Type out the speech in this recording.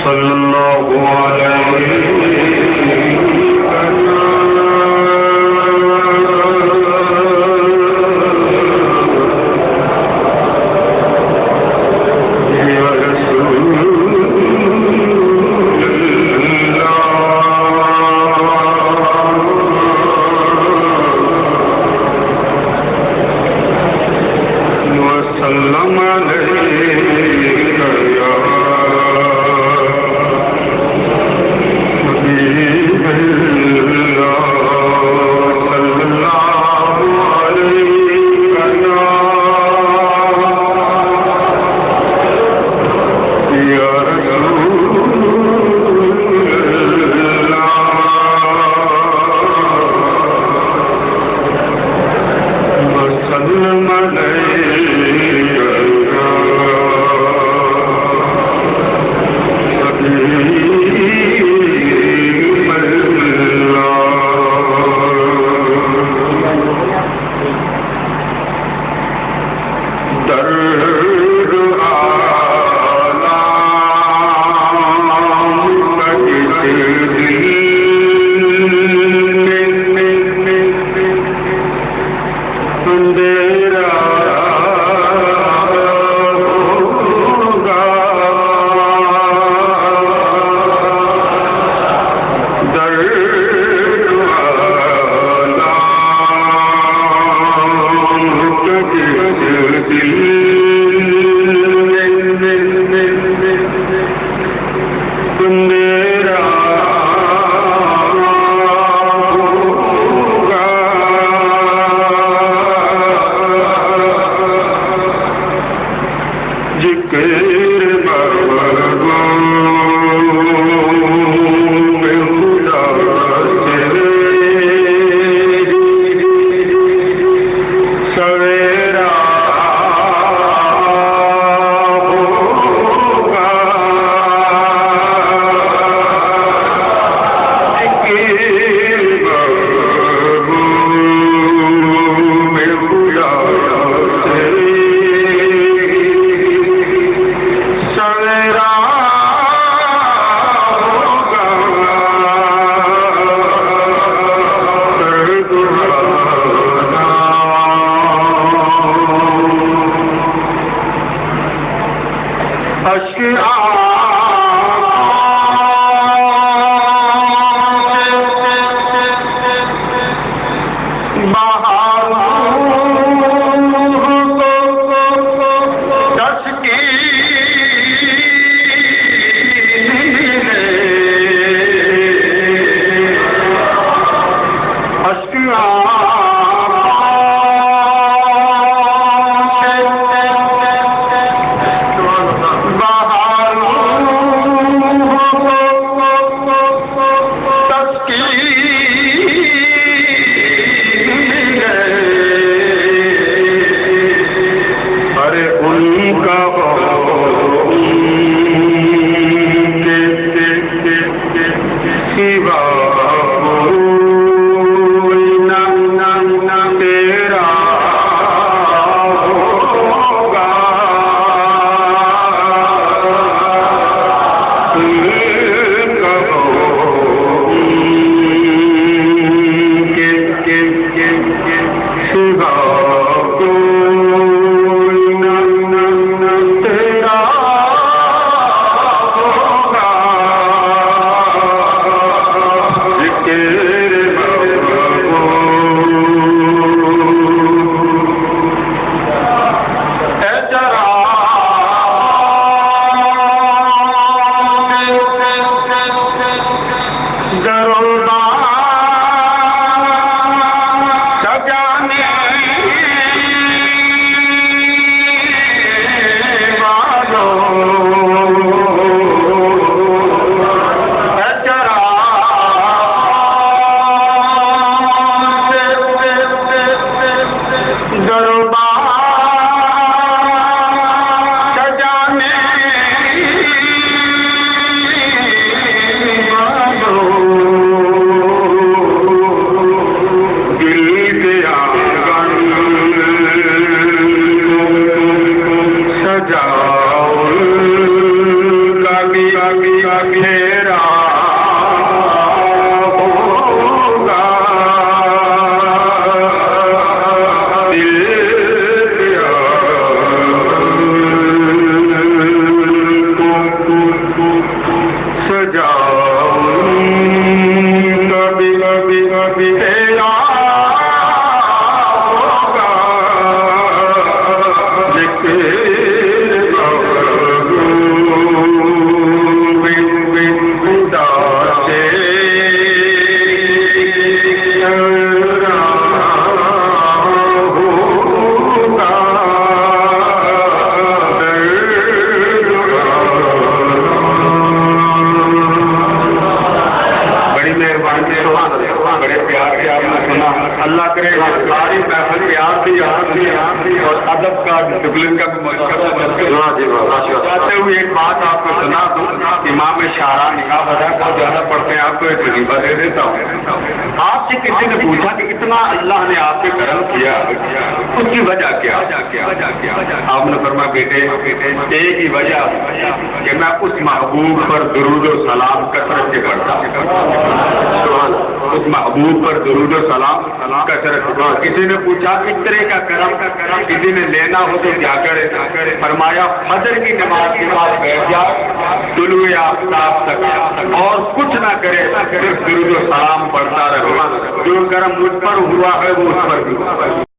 सल्लल्लाहु अलैहि बहार यूं एक बात आपको सुना दूं, इमाम शारा निगाह बजा बहुत ज्यादा पढ़ते हैं, आपको एक वजीफा दे देता हूँ। आपसे किसी ने पूछा कि इतना अल्लाह ने आपके कर्म किया, उसकी वजह क्या? आपने फरमाया बेटे एक ही वजह कि मैं उस महबूब पर दुरूद और सलाम कसरत से पढ़ता हूँ, उस महबूब पर दुरूद और सलाम कसरत से। किसी ने पूछा इस तरह का कर्म किसी ने लेना हो तो क्या करे? फरमाया फजर की नमाज के बाद बैठ जाए तुलुए आफ्ताब तक और कुछ ना करे, सिर्फ दुरूद और सलाम पढ़ता रहे। जो कर्म मुझ पर हुआ है वो उस पर भी हुआ है।